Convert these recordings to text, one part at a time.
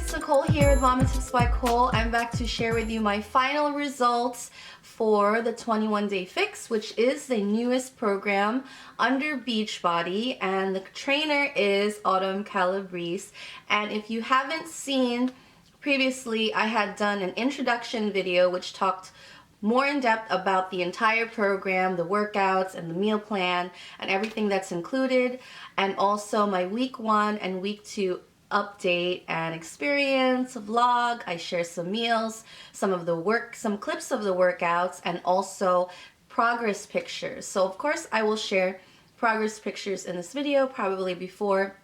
it's Nicole here with Mommy Tips by Cole. I'm back to share with you my final results for the 21-day fix, which is the newest program under Beachbody, and the trainer is Autumn Calabrese. And if you haven't seen previously, I had done an introduction video which talked more in depth about the entire program, the workouts and the meal plan and everything that's included, and also my week 1 and week 2 update and experience vlog. I share some meals, some clips of the workouts, and also progress pictures. So of course I will share progress pictures in this video, probably before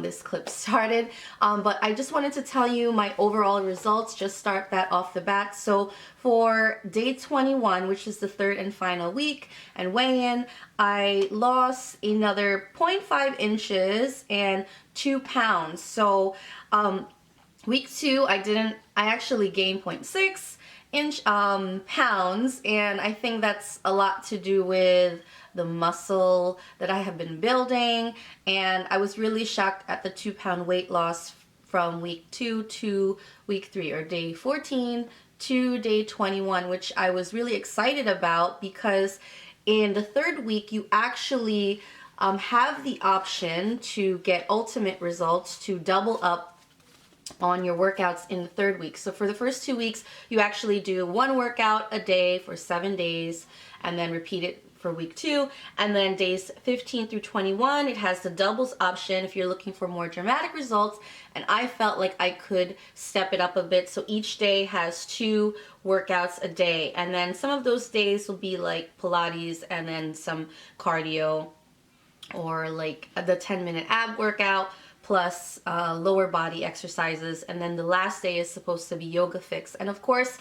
this clip started, but I just wanted to tell you my overall results, just start that off the bat. So for day 21, which is the third and final week and weigh-in, I lost another 0.5 inches and 2 pounds. So week 2 I actually gained 0.6 pounds, and I think that's a lot to do with the muscle that I have been building, and I was really shocked at the 2-pound weight loss from week 2 to week 3, or day 14 to day 21, which I was really excited about, because in the third week you actually have the option to get ultimate results, to double up on your workouts in the third week. So for the first 2 weeks you actually do 1 workout a day for 7 days and then repeat it for week 2, and then days 15 through 21 it has the doubles option if you're looking for more dramatic results, and I felt like I could step it up a bit. So each day has 2 workouts a day, and then some of those days will be like Pilates and then some cardio, or like the 10-minute ab workout plus lower body exercises, and then the last day is supposed to be yoga fix. And of course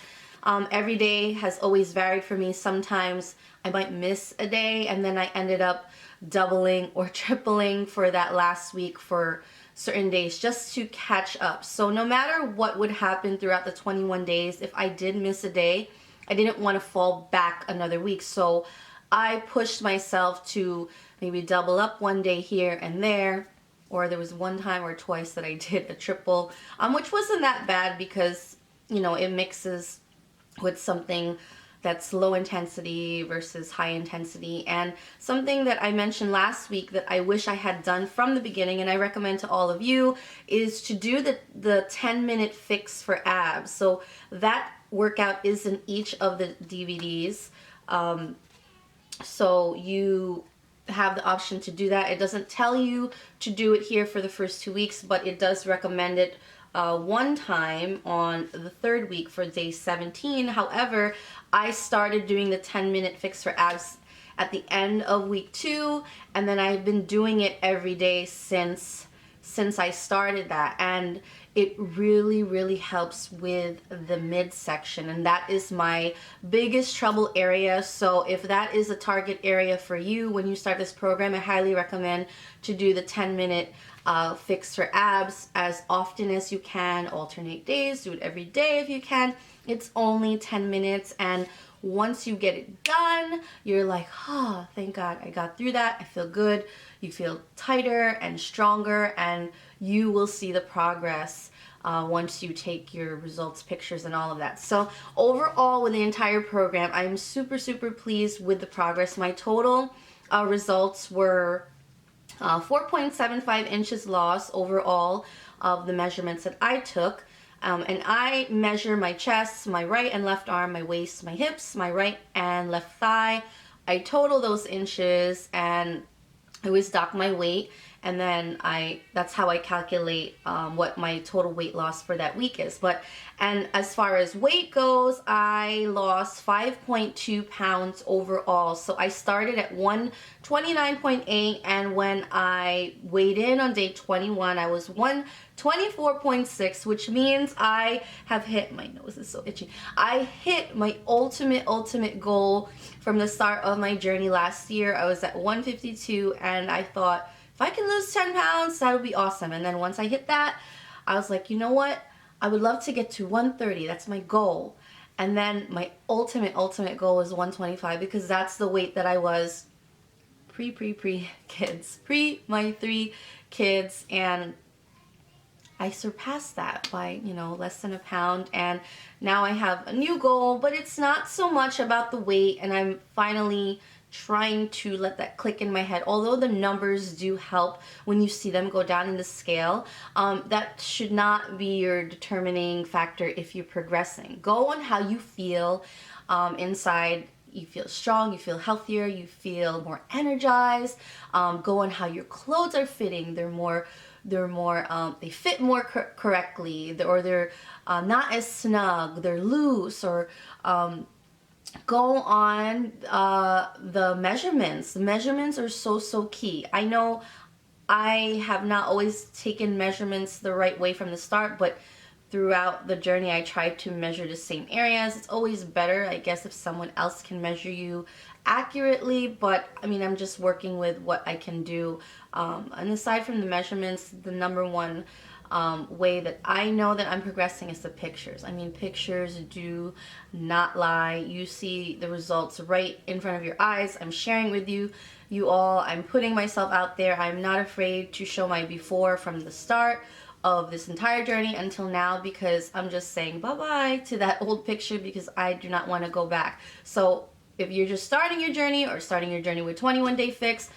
every day has always varied for me. Sometimes I might miss a day, and then I ended up doubling or tripling for that last week for certain days just to catch up. So no matter what would happen throughout the 21 days, if I did miss a day, I didn't want to fall back another week. So I pushed myself to maybe double up one day here and there, or there was one time or twice that I did a triple, which wasn't that bad because, you know, it mixes with something that's low intensity versus high intensity. And something that I mentioned last week that I wish I had done from the beginning, and I recommend to all of you, is to do the 10-minute fix for abs. So that workout is in each of the DVDs. So you have the option to do that. It doesn't tell you to do it here for the first 2 weeks, but it does recommend it one time on the third week for day 17. However, I started doing the 10-minute fix for abs at the end of week 2, and then I've been doing it every day since I started that, and it really helps with the midsection, and that is my biggest trouble area. So if that is a target area for you when you start this program, I highly recommend to do the 10-minute fix for abs as often as you can, alternate days, do it every day if you can. It's only 10 minutes, and once you get it done, you're like, oh, thank God I got through that. I feel good. You feel tighter and stronger, and you will see the progress once you take your results pictures and all of that. So overall, with the entire program, I'm super pleased with the progress. My total results were 4.75 inches loss overall of the measurements that I took. And I measure my chest, my right and left arm, my waist, my hips, my right and left thigh. I total those inches, and I always dock my weight, and then that's how I calculate what my total weight loss for that week is. And as far as weight goes, I lost 5.2 pounds overall. So I started at 129.8, and when I weighed in on day 21, I was 124.6, which means I have hit, my nose is so itchy, I hit my ultimate goal from the start of my journey last year. I was at 152, and I thought, if I can lose 10 pounds, that would be awesome. And then once I hit that, I was like, you know what? I would love to get to 130. That's my goal. And then my ultimate goal was 125, because that's the weight that I was pre kids, pre my 3 kids, and I surpassed that by, you know, less than a pound, and now I have a new goal, but it's not so much about the weight, and I'm finally trying to let that click in my head. Although the numbers do help when you see them go down in the scale, that should not be your determining factor if you're progressing. Go on how you feel inside. You feel strong, you feel healthier, you feel more energized. Go on how your clothes are fitting. They fit more correctly, or they're not as snug, they're loose, or go on the measurements. The measurements are so key. I know I have not always taken measurements the right way from the start, but throughout the journey I tried to measure the same areas. It's always better, I guess, if someone else can measure you accurately, but I mean, I'm just working with what I can do. And aside from the measurements, the number one way that I know that I'm progressing is the pictures. I mean, pictures do not lie. You see the results right in front of your eyes. I'm sharing with you all. I'm putting myself out there. I'm not afraid to show my before from the start of this entire journey until now, because I'm just saying bye-bye to that old picture, because I do not want to go back. So if you're just starting your journey, or starting your journey with 21 Day Fix,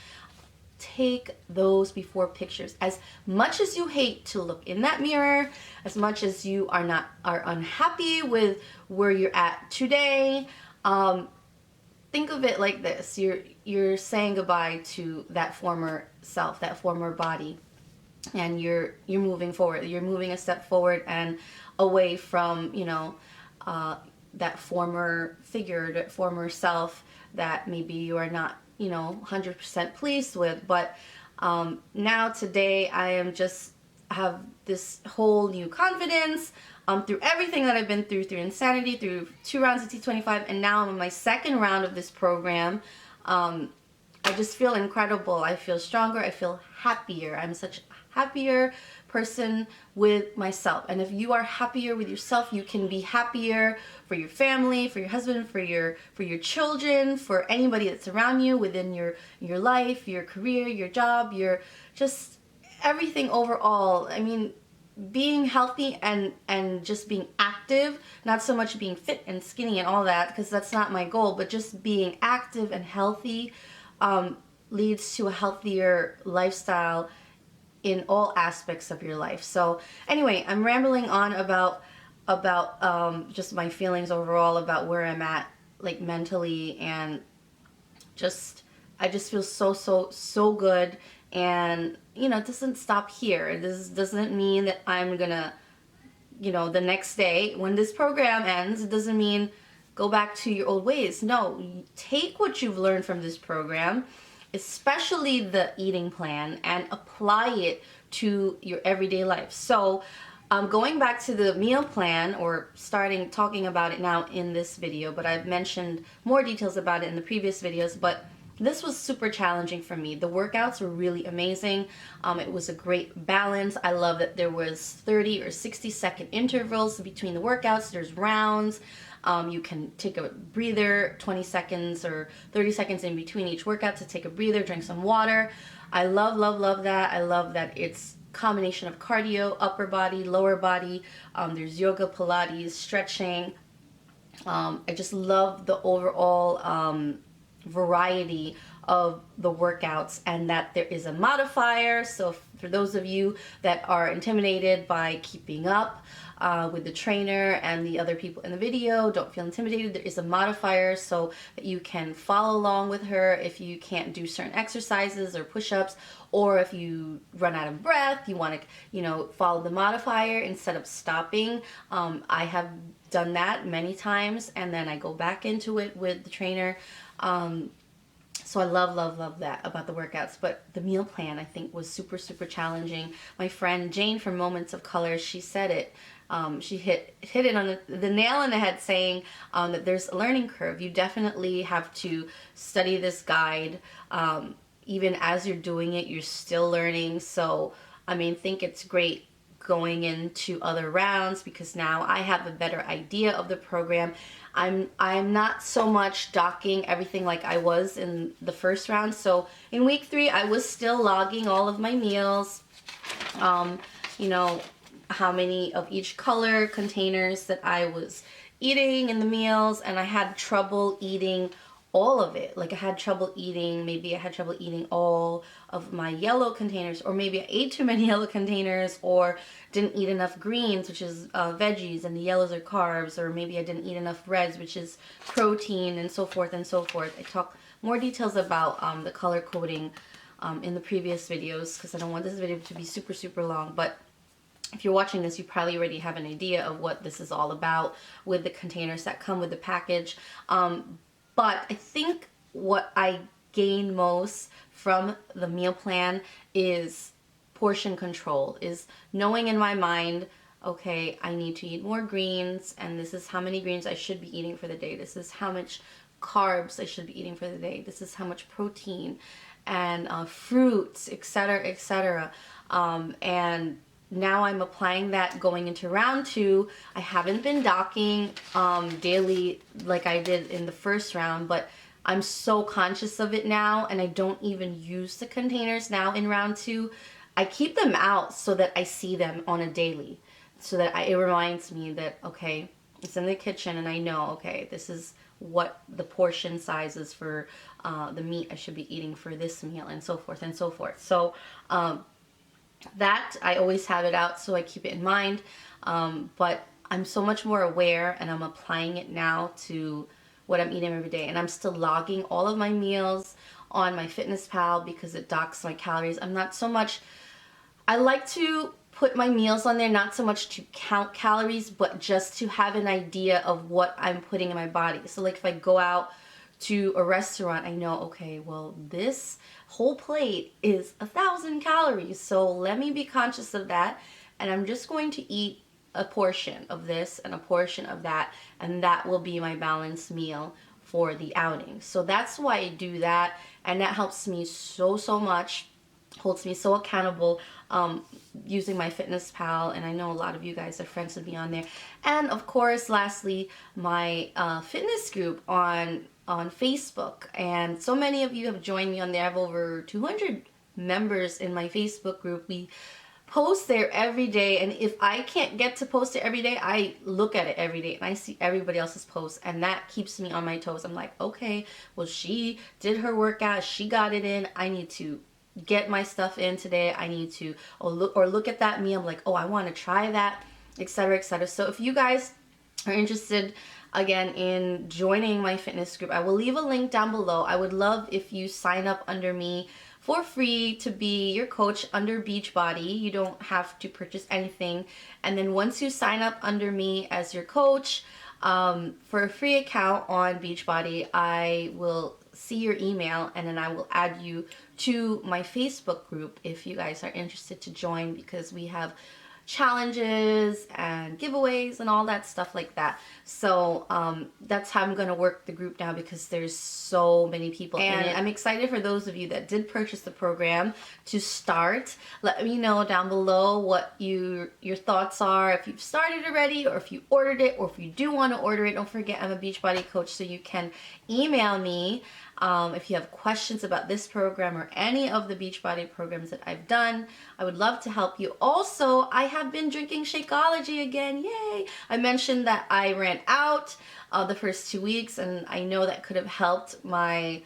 take those before pictures. As much as you hate to look in that mirror, as much as you are unhappy with where you're at today, think of it like this. You're saying goodbye to that former self, that former body, and you're moving forward. You're moving a step forward and away from, you know, that former figure, that former self that maybe you are not, you know, 100% pleased with. But now today I am just have this whole new confidence through everything that I've been through insanity, through 2 rounds of T25, and now I'm in my 2nd round of this program. I just feel incredible. I feel stronger. I feel happier. I'm such a happier person with myself. And if you are happier with yourself, you can be happier for your family, for your husband, for your children, for anybody that's around you, within your life, your career, your job, your just everything overall. I mean, being healthy and just being active, not so much being fit and skinny and all that, because that's not my goal, but just being active and healthy leads to a healthier lifestyle in all aspects of your life. So anyway, I'm rambling on about just my feelings overall about where I'm at, like mentally, and I just feel so good. And you know, it doesn't stop here. This doesn't mean that I'm gonna, you know, the next day when this program ends, it doesn't mean go back to your old ways. No, take what you've learned from this program, especially the eating plan, and apply it to your everyday life. So going back to the meal plan, or talking about it now in this video, but I've mentioned more details about it in the previous videos, but this was super challenging for me. The workouts were really amazing. It was a great balance. I love that there was 30 or 60-second intervals between the workouts. There's rounds. You can take a breather, 20 seconds or 30 seconds in between each workout to take a breather, drink some water. I love that. I love that it's a combination of cardio, upper body, lower body. There's yoga, Pilates, stretching. I just love the overall variety of the workouts, and that there is a modifier. So for those of you that are intimidated by keeping up with the trainer and the other people in the video, don't feel intimidated. There is a modifier so that you can follow along with her if you can't do certain exercises or push-ups, or if you run out of breath, you want to, you know, follow the modifier instead of stopping. I have done that many times, and then I go back into it with the trainer. So I love that about the workouts. But the meal plan, I think, was super challenging. My friend Jane from Moments of Color, she said it. She hit it on the nail on the head, saying that there's a learning curve. You definitely have to study this guide. Even as you're doing it, you're still learning. So, I mean, think it's great going into other rounds, because now I have a better idea of the program. I'm not so much docking everything like I was in the first round. So in week 3, I was still logging all of my meals. You know, how many of each color containers that I was eating in the meals, and I had trouble eating all of it. Like I had trouble eating, maybe I had trouble eating all of my yellow containers, or maybe I ate too many yellow containers, or didn't eat enough greens, which is veggies, and the yellows are carbs, or maybe I didn't eat enough reds, which is protein, and so forth and so forth. I talk more details about the color coding in the previous videos, because I don't want this video to be super long, but if you're watching this, you probably already have an idea of what this is all about with the containers that come with the package. But I think what I gain most from the meal plan is portion control, is knowing in my mind, okay, I need to eat more greens, and this is how many greens I should be eating for the day. This is how much carbs I should be eating for the day. This is how much protein and fruits, etc., etc. And now I'm applying that going into round 2. I haven't been docking daily like I did in the first round, but I'm so conscious of it now, and I don't even use the containers now in round 2. I keep them out so that I see them on a daily, so that it reminds me that, okay, it's in the kitchen, and I know, okay, this is what the portion size is for the meat I should be eating for this meal, and so forth and so forth. So that I always have it out, so I keep it in mind, but I'm so much more aware, and I'm applying it now to what I'm eating every day. And I'm still logging all of my meals on MyFitness Pal because it docks my calories. I'm not so much, I like to put my meals on there, not so much to count calories, but just to have an idea of what I'm putting in my body. So like if I go out to a restaurant, I know, okay, well, this whole plate is 1,000 calories, so let me be conscious of that, and I'm just going to eat a portion of this and a portion of that, and that will be my balanced meal for the outing. So that's why I do that, and that helps me so much, holds me so accountable, using MyFitness Pal, and I know a lot of you guys are friends with me on there. And of course, lastly, my fitness group on Facebook, and so many of you have joined me on there. I have over 200 members in my Facebook group. We post there every day, and if I can't get to post it every day, I look at it every day and I see everybody else's posts, and that keeps me on my toes. I'm like, okay, well, she did her workout, she got it in, I need to get my stuff in today. I need to look at that meal. I'm like, oh, I want to try that, etc., etc. So if you guys are interested again in joining my fitness group, I will leave a link down below. I would love if you sign up under me for free to be your coach under Beachbody. You don't have to purchase anything, and then once you sign up under me as your coach for a free account on Beachbody, I will see your email, and then I will add you to my Facebook group if you guys are interested to join, because we have challenges and giveaways and all that stuff like that. So that's how I'm going to work the group now, because there's so many people in it. I'm excited for those of you that did purchase the program to start. Let me know down below what your thoughts are, if you've started already, or if you ordered it, or if you do want to order it. Don't forget, I'm a Beachbody coach, so you can email me if you have questions about this program or any of the Beachbody programs that I've done. I would love to help you. Also, I have been drinking Shakeology again. Yay! I mentioned that I ran out the first 2 weeks, and I know that could have helped my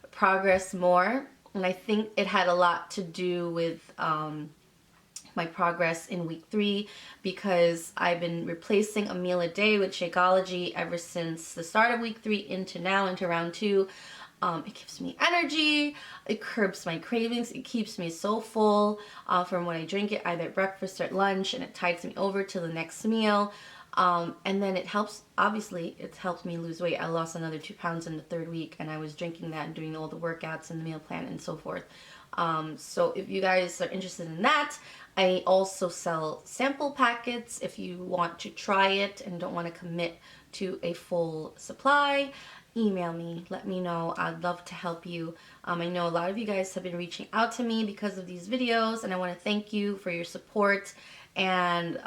progress more. And I think it had a lot to do with my progress in week 3, because I've been replacing a meal a day with Shakeology ever since the start of week 3 into now, into round 2. It gives me energy, it curbs my cravings, it keeps me so full from when I drink it either at breakfast or at lunch, and it tides me over to the next meal. And then it helps, obviously, it helped me lose weight. I lost another 2 pounds in the 3rd week, and I was drinking that and doing all the workouts and the meal plan and so forth. So if you guys are interested in that, I also sell sample packets if you want to try it and don't want to commit to a full supply. Email me, let me know. I'd love to help you. I know a lot of you guys have been reaching out to me because of these videos, and I want to thank you for your support and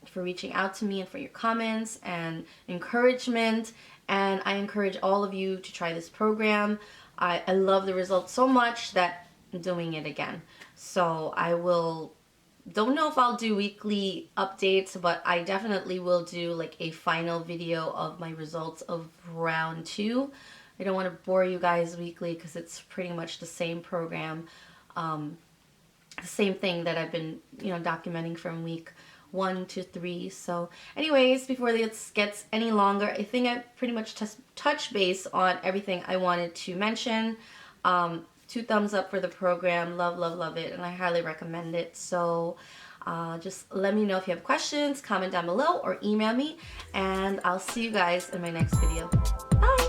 for reaching out to me, and for your comments and encouragement. And I encourage all of you to try this program. I love the results so much that I'm doing it again. So I will Don't know if I'll do weekly updates, but I definitely will do like a final video of my results of round 2. I don't want to bore you guys weekly because it's pretty much the same program, the same thing that I've been, documenting from week 1 to 3. So anyways, before this gets any longer, I think I pretty much touched base on everything I wanted to mention. 2 thumbs up for the program. Love, love, love it, and I highly recommend it. So just let me know if you have questions, comment down below, or email me, and I'll see you guys in my next video. Bye!